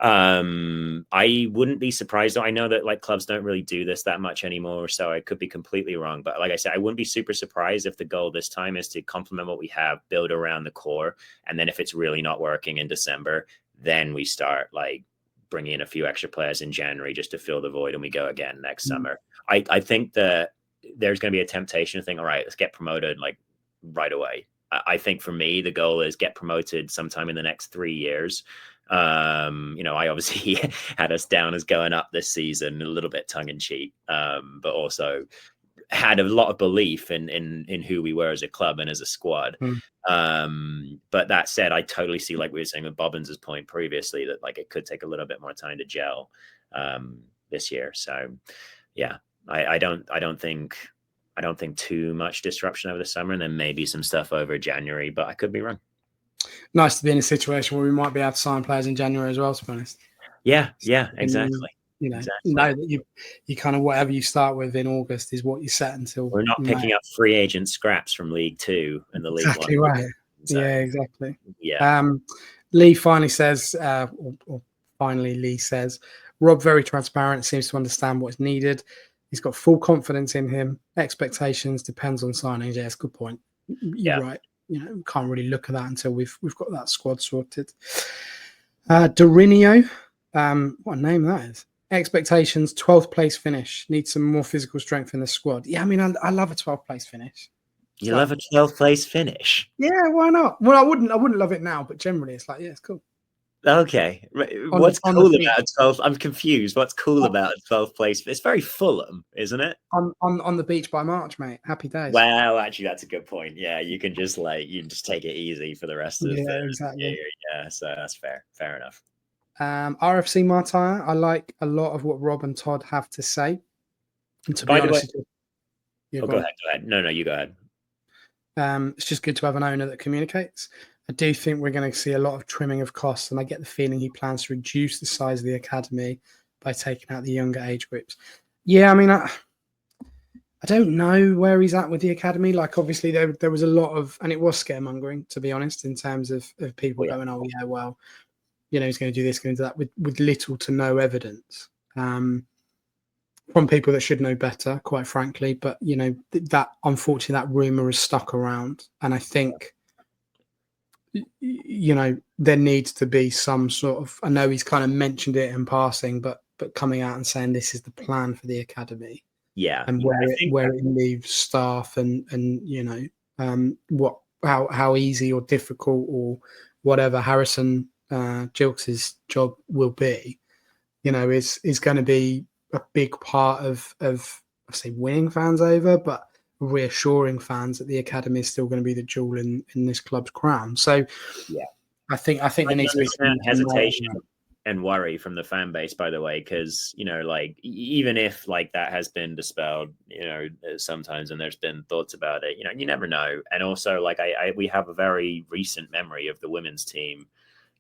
I wouldn't be surprised. I know that like clubs don't really do this that much anymore, so I could be completely wrong. But like I said, I wouldn't be super surprised if the goal this time is to complement what we have, build around the core, and then if it's really not working in December, then we start like bringing in a few extra players in January just to fill the void, and we go again next summer. I think that there's going to be a temptation to think, all right, let's get promoted like right away. I think for me, the goal is get promoted sometime in the next 3 years. I obviously had us down as going up this season, a little bit tongue in cheek, but also had a lot of belief in who we were as a club and as a squad. But that said, I totally see, like we were saying with Bobbins' point previously, that like it could take a little bit more time to gel this year. So yeah, I don't think too much disruption over the summer, and then maybe some stuff over January, but I could be wrong. Nice to be in a situation where we might be able to sign players in January as well, to be honest. Yeah, exactly. Know that you kind of whatever you start with in August is what you set until. We're not picking up free agent scraps from League Two and the League exactly One. Right. So, yeah, exactly. Yeah. Lee finally says, Lee says, Rob very transparent, seems to understand what's needed. He's got full confidence in him. Expectations depends on signings. Yeah, it's a good point. You're right. We can't really look at that until we've got that squad sorted. Dorinio, what a name that is. Expectations, 12th place finish. Need some more physical strength in the squad. Yeah, I mean, I love a 12th place finish. You love a 12th place finish? Yeah, why not? Well, I wouldn't love it now, but generally it's like, yeah, it's cool. Okay. What's cool about a 12th? I'm confused. What's cool about a 12th place? It's very Fulham, isn't it? On the beach by March, mate. Happy days. Well, actually, that's a good point. Yeah, you can just take it easy for the rest of the exactly. Yeah, so that's fair. Fair enough. RFC Martyr, I like a lot of what Rob and Todd have to say. And to be honest, go ahead. No, you go ahead. It's just good to have an owner that communicates. I do think we're going to see a lot of trimming of costs, and I get the feeling he plans to reduce the size of the academy by taking out the younger age groups. Yeah, I mean, I don't know where he's at with the academy. Like, obviously, there was a lot of, and it was scaremongering, to be honest, in terms of people going, oh, yeah, well, he's going to do this, going to do that, with little to no evidence from people that should know better, quite frankly. But, that unfortunately, that rumour has stuck around. And I think, there needs to be some sort of, I know he's kind of mentioned it in passing, but coming out and saying this is the plan for the academy. Yeah. And where it leaves staff and how easy or difficult or whatever Harrison Gilks's job will be, is going to be a big part of I say winning fans over, but reassuring fans that the academy is still going to be the jewel in this club's crown. So yeah, I think there needs to be some hesitation and worry from the fan base, by the way, because even if that has been dispelled, sometimes, and there's been thoughts about it, you never know. And also, we have a very recent memory of the women's team,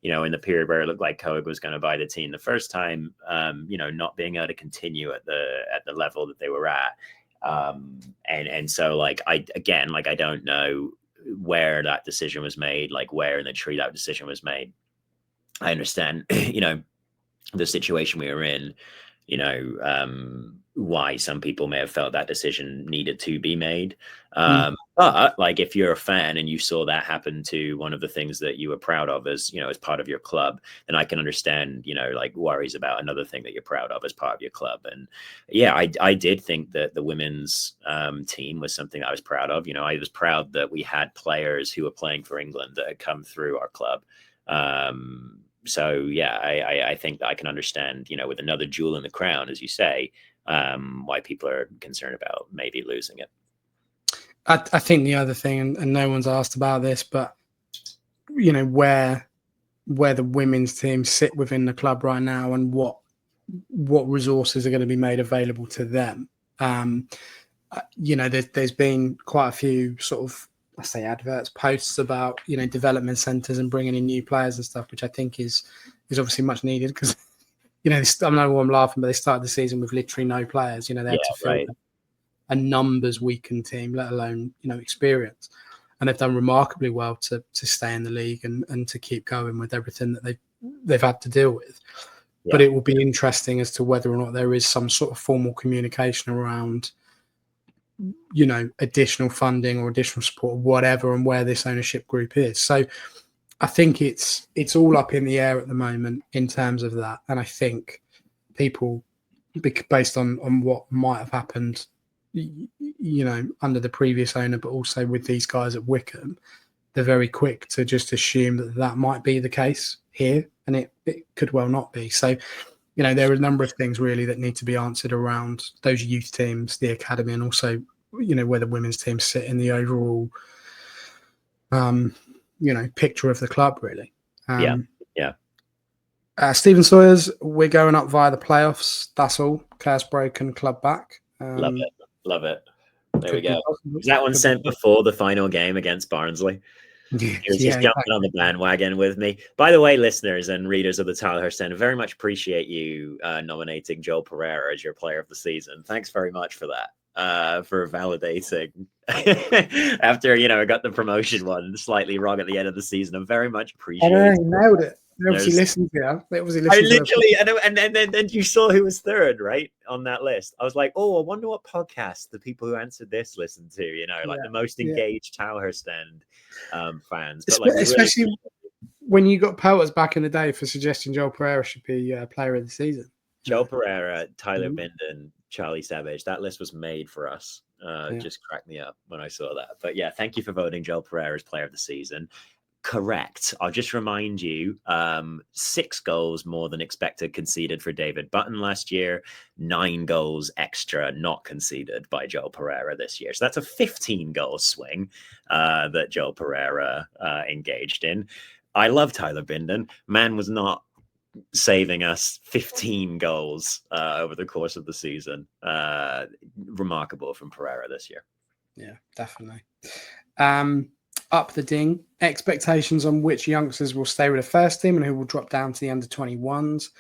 in the period where it looked like Coag was going to buy the team the first time, not being able to continue at the level that they were at. And so I don't know where that decision was made, where in the tree that decision was made. I understand, the situation we were in, why some people may have felt that decision needed to be made. But if you're a fan and you saw that happen to one of the things that you were proud of as part of your club, then I can understand, worries about another thing that you're proud of as part of your club. And yeah, I did think that the women's team was something that I was proud of. I was proud that we had players who were playing for England that had come through our club. So yeah, I think that I can understand, with another jewel in the crown, as you say, why people are concerned about maybe losing it. I think the other thing, and no one's asked about this, but where the women's team sit within the club right now, and what resources are going to be made available to them. There's been quite a few sort of, I say, adverts, posts about development centres and bringing in new players and stuff, which I think is obviously much needed, because you know, I know I'm laughing, but they started the season with literally no players. You know, they had to fill a numbers weakened team, let alone, you know, experience. And they've done remarkably well to stay in the league and to keep going with everything that they've had to deal with. Yeah. But it will be interesting as to whether or not there is some sort of formal communication around, you know, additional funding or additional support or whatever, and where this ownership group is. So I think it's all up in the air at the moment in terms of that. And I think people, based on what might have happened, you know, under the previous owner, but also with these guys at Wickham, they're very quick to just assume that might be the case here, and it could well not be. So, you know, there are a number of things really that need to be answered around those youth teams, the academy, and also, you know, where the women's teams sit in the overall, you know, picture of the club, really. Stephen Sawyers, we're going up via the playoffs. That's all. Curse broken, club back. Love it. There we go. Was that one sent before the final game against Barnsley? He was just jumping on the bandwagon with me. By the way, listeners and readers of the Tilehurst End, I very much appreciate you nominating Joel Pereira as your player of the season. Thanks very much for that, for validating. After, you know, I got the promotion one slightly wrong at the end of the season. I very much appreciate it. I nailed it. They obviously listened to you. They obviously listened. I literally, and then you saw who was third, right, on that list. I was like, oh, I wonder what podcast the people who answered this listened to. You know, like the most engaged Tilehurst End fans. But like, especially when you got pelters back in the day for suggesting Joel Pereira should be player of the season. Joel Pereira, Tyler Binden, Charlie Savage. That list was made for us. Just cracked me up when I saw that. But yeah, thank you for voting Joel Pereira as player of the season. Correct. I'll just remind you, 6 goals more than expected conceded for David Button last year, 9 goals extra not conceded by Joel Pereira this year. So that's a 15-goal swing that Joel Pereira engaged in. I love Tyler Binden. Man was not saving us 15 goals over the course of the season. Remarkable from Pereira this year. Yeah, definitely. Up the ding, expectations on which youngsters will stay with the first team and who will drop down to the under 21s.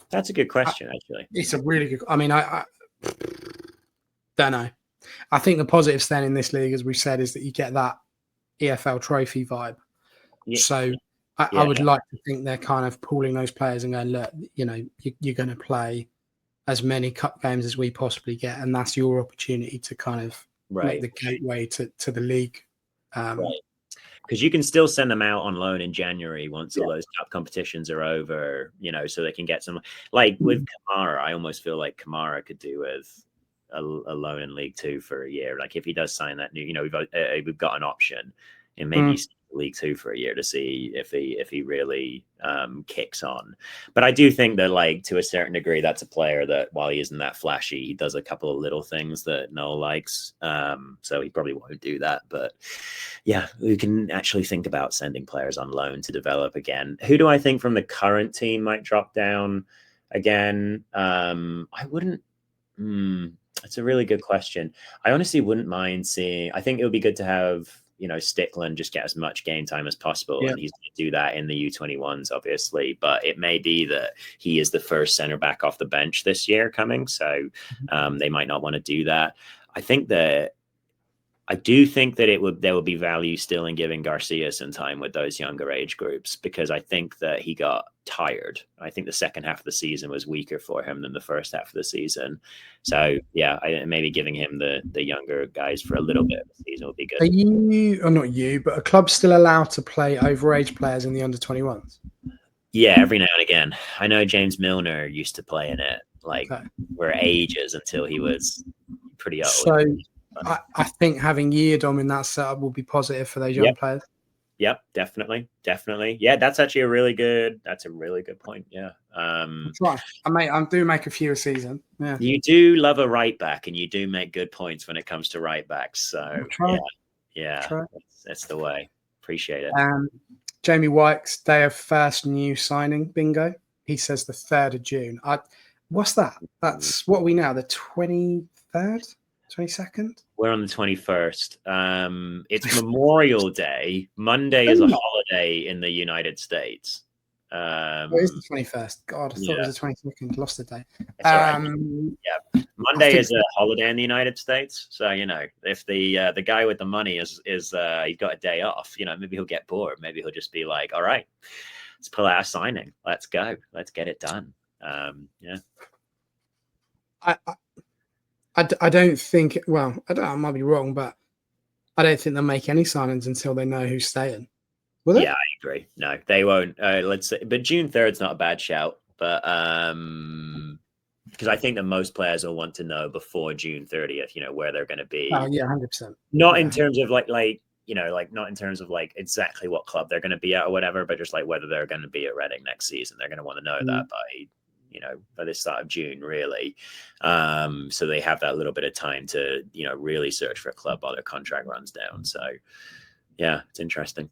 That's a good question, actually. It's a really good. I mean, I don't know. I think the positive stand in this league, as we said, is that you get that EFL trophy vibe. Yeah. So I would like to think they're kind of pooling those players and going, look, you know, you're going to play as many cup games as we possibly get, and that's your opportunity to kind of make the gateway to the league. Because you can still send them out on loan in January once all those cup competitions are over, you know, so they can get some. Like with Kamara, I almost feel like Kamara could do with a loan in League Two for a year. Like if he does sign that new, you know, we've got an option, and maybe League Two for a year to see if he really kicks on. But I do think that, like, to a certain degree, that's a player that, while he isn't that flashy, he does a couple of little things that Noel likes. So he probably won't do that. But yeah, we can actually think about sending players on loan to develop again. Who do I think from the current team might drop down again? I wouldn't. It's a really good question. I honestly wouldn't mind seeing. I think it would be good to have, you know, Stickland just get as much game time as possible. And he's going to do that in the U21s, obviously. But it may be that he is the first center back off the bench this year coming. So they might not want to do that. I do think that there would be value still in giving Garcia some time with those younger age groups, because I think that he got tired. I think the second half of the season was weaker for him than the first half of the season. So yeah, maybe giving him the younger guys for a little bit of the season would be good. Are you, or not you, but are clubs still allowed to play overage players in the under 21s? Yeah, every now and again. I know James Milner used to play in it, for ages until he was pretty old. So I think having Yeardom in that setup will be positive for those young players. Yep, definitely. Yeah, that's actually a really good point. Yeah. That's right. I do make a few a season. Yeah. You do love a right back, and you do make good points when it comes to right backs. So that's the way. Appreciate it. Jamie White's day of first new signing bingo. He says the 3rd of June. What's that? That's what are we now? The 23rd? 22nd? We're on the 21st. It's Memorial Day. Monday is a holiday in the United States. It is the 21st. God, I thought it was the 22nd. Lost the day. It's all right. Yeah, Monday is a holiday in the United States, so if the guy with the money is he's got a day off, maybe he'll get bored. Maybe he'll just be like, all right, let's pull out a signing. Let's go. Let's get it done. Yeah. I don't think. Well, I don't know, I might be wrong, but I don't think they'll make any signings until they know who's staying. Will they? Yeah, I agree. No, they won't. Let's say, but June 3rd is not a bad shout. But because I think that most players will want to know before June 30th, where they're going to be. Oh yeah, 100%. Not in terms of like not in terms of like exactly what club they're going to be at or whatever, but just like whether they're going to be at Reading next season. They're going to want to know that by the start of June, really. So they have that little bit of time to really search for a club while their contract runs down. So yeah, it's interesting.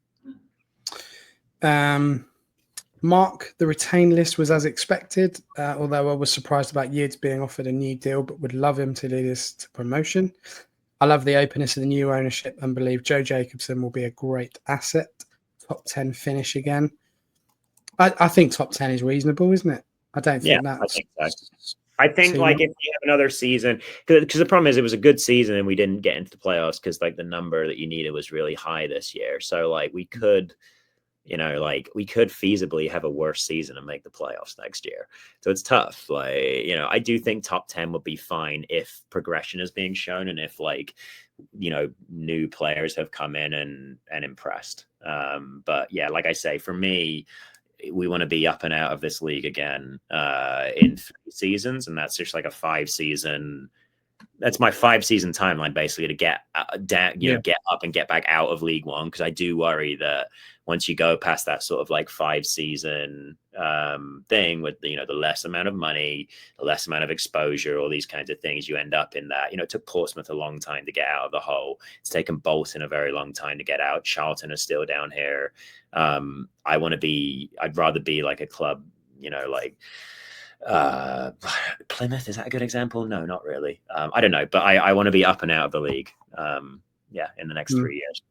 Mark, the retain list was as expected, although I was surprised about Yids being offered a new deal, but would love him to lead us to promotion. I love the openness of the new ownership and believe Joe Jacobson will be a great asset. Top 10 finish again. I think top 10 is reasonable, isn't it? I don't think that's... I think so. I think if you have another season, because the problem is it was a good season and we didn't get into the playoffs because the number that you needed was really high this year. So we could... we could feasibly have a worse season and make the playoffs next year. So it's tough. I do think top 10 would be fine if progression is being shown and if new players have come in and impressed. But yeah, like I say, for me, we want to be up and out of this league again in 3 seasons. And that's just like a 5-season. That's my 5-season timeline, basically, to get down, get up and get back out of League One. Because I do worry that once you go past that sort of 5-season thing with the less amount of money, the less amount of exposure, all these kinds of things, you end up in that. It took Portsmouth a long time to get out of the hole. It's taken Bolton a very long time to get out. Charlton is still down here. I'd rather be like a club, Plymouth, is that a good example? No, not really. I don't know, but I want to be up and out of the league in the next 3 years.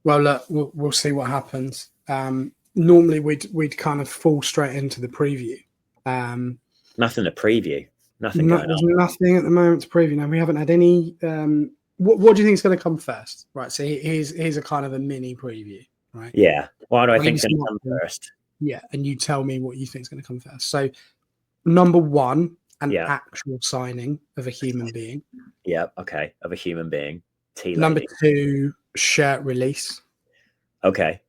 Well, look, we'll see what happens. Normally we'd kind of fall straight into the preview. Nothing to preview. Nothing going there's on. nothing at the moment to preview. Now we haven't had any. What do you think is going to come first? Right. So here's a kind of a mini preview. Right. Yeah. What do I think is going to come first? Yeah, and you tell me what you think is going to come first. So, number 1, an actual signing of a human being. Yeah. Okay. Of a human being. Number 2, shirt release. Okay.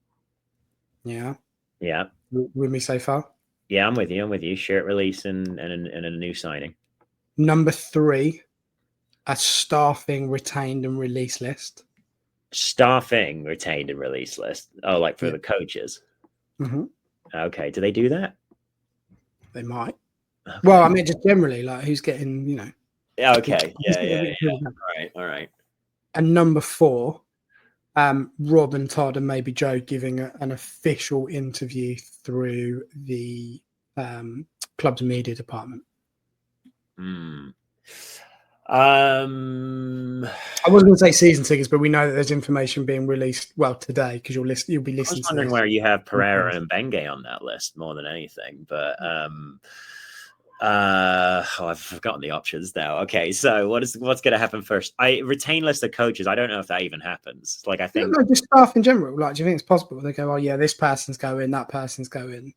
Yeah. Yeah. With me so far? Yeah, I'm with you. Shirt release and a new signing. Number 3, a staffing, retained and release list. Staffing, retained and release list. Oh, like for the coaches. Mm-hmm. Okay. Do they do that? They might. Okay. Well, I mean, just generally, who's getting, Yeah. Okay. Yeah. All right. And number 4, Rob and Todd and maybe Joe giving an official interview through the club's media department. I was going to say season tickets, but we know that there's information being released. Well, today because you'll be listening. I was wondering where you have Pereira and Benge on that list more than anything, but I've forgotten the options now. Okay, so what's going to happen first? I retain list of coaches. I don't know if that even happens. I think just staff in general. Do you think it's possible? They go, oh yeah, this person's going, that person's going.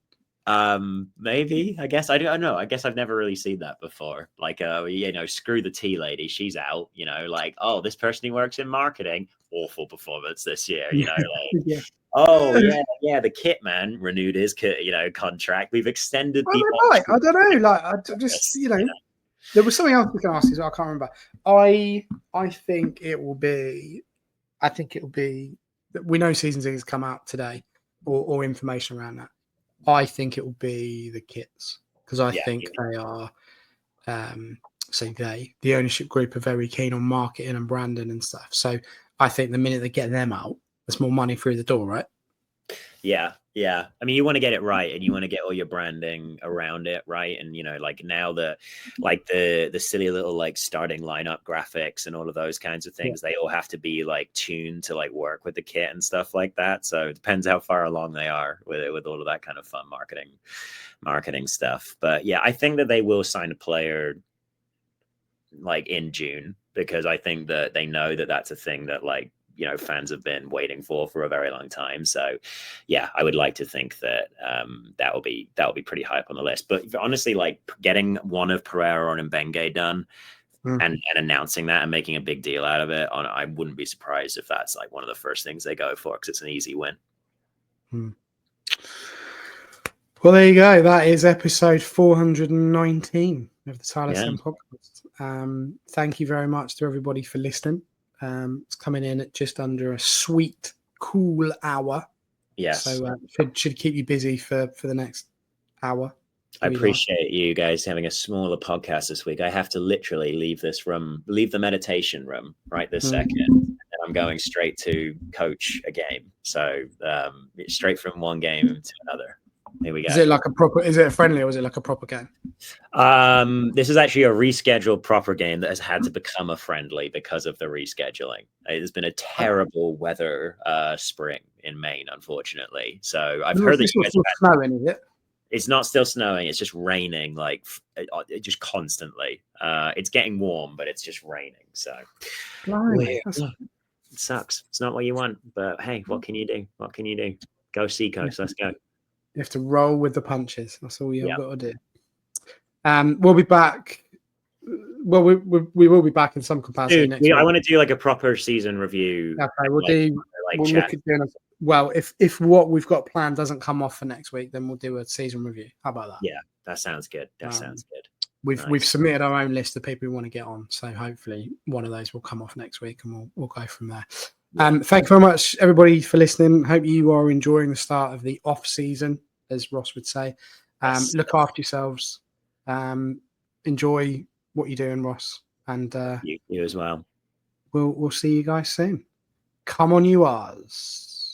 Maybe. I guess I don't know. I guess I've never really seen that before. Screw the tea lady, she's out. Oh, this person who works in marketing, awful performance this year. Yeah. Oh yeah, the kit man renewed his contract. We've extended I don't know. There was something else we can ask as well. I can't remember. I think it will be. We know season tickets come out today, or information around that. I think it will be the kits because I think they are. The ownership group are very keen on marketing and branding and stuff. So I think the minute they get them out, there's more money through the door, right? Yeah, yeah. I mean, you want to get it right, and you want to get all your branding around it right. And like now the silly little like starting lineup graphics and all of those kinds of Yeah. things, they all have to be like tuned to like work with the kit and stuff like that. So it depends how far along they are with it, with all of that kind of fun marketing stuff. But yeah, I think that they will sign a player like in June, because I think that they know that that's a thing that like fans have been waiting for a very long time. So yeah, I would like to think that that will be pretty high up on the list. But honestly, like getting one of Pereira and Mbenge done and announcing that and making a big deal out of it, I wouldn't be surprised if that's like one of the first things they go for, because it's an easy win. Well, there you go. That is episode 419 of the Tilehurst podcast. Thank you very much to everybody for listening. It's coming in at just under a sweet, cool hour. Yes. So should keep you busy for the next hour. I appreciate you guys having a smaller podcast this week. I have to literally leave the meditation room right this second, and I'm going straight to coach a game. So straight from one game to another. Here we go. Is it like a proper? Is it a friendly or is it like a proper game? This is actually a rescheduled proper game that has had to become a friendly because of the rescheduling. It has been a terrible weather spring in Maine, unfortunately. So I've heard that you guys have snowing, is it? It's not still snowing. It's just raining, like just constantly. It's getting warm, but it's just raining. So it sucks. It's not what you want, but hey, what can you do? What can you do? Go Seacoast. Let's go. You have to roll with the punches. That's all you've got to do. We'll be back. Well, we will be back in some capacity next week. I want to do like a proper season review. Okay, we'll look at doing well, if what we've got planned doesn't come off for next week, then we'll do a season review. How about that? Yeah, that sounds good. That sounds good. We've submitted our own list of people we want to get on, so hopefully one of those will come off next week, and we'll go from there. Thank you very much, everybody, for listening. Hope you are enjoying the start of the off season, as Ross would say. Yes. Look after yourselves. Enjoy what you're doing, Ross, and you as well. We'll see you guys soon. Come on, you R's.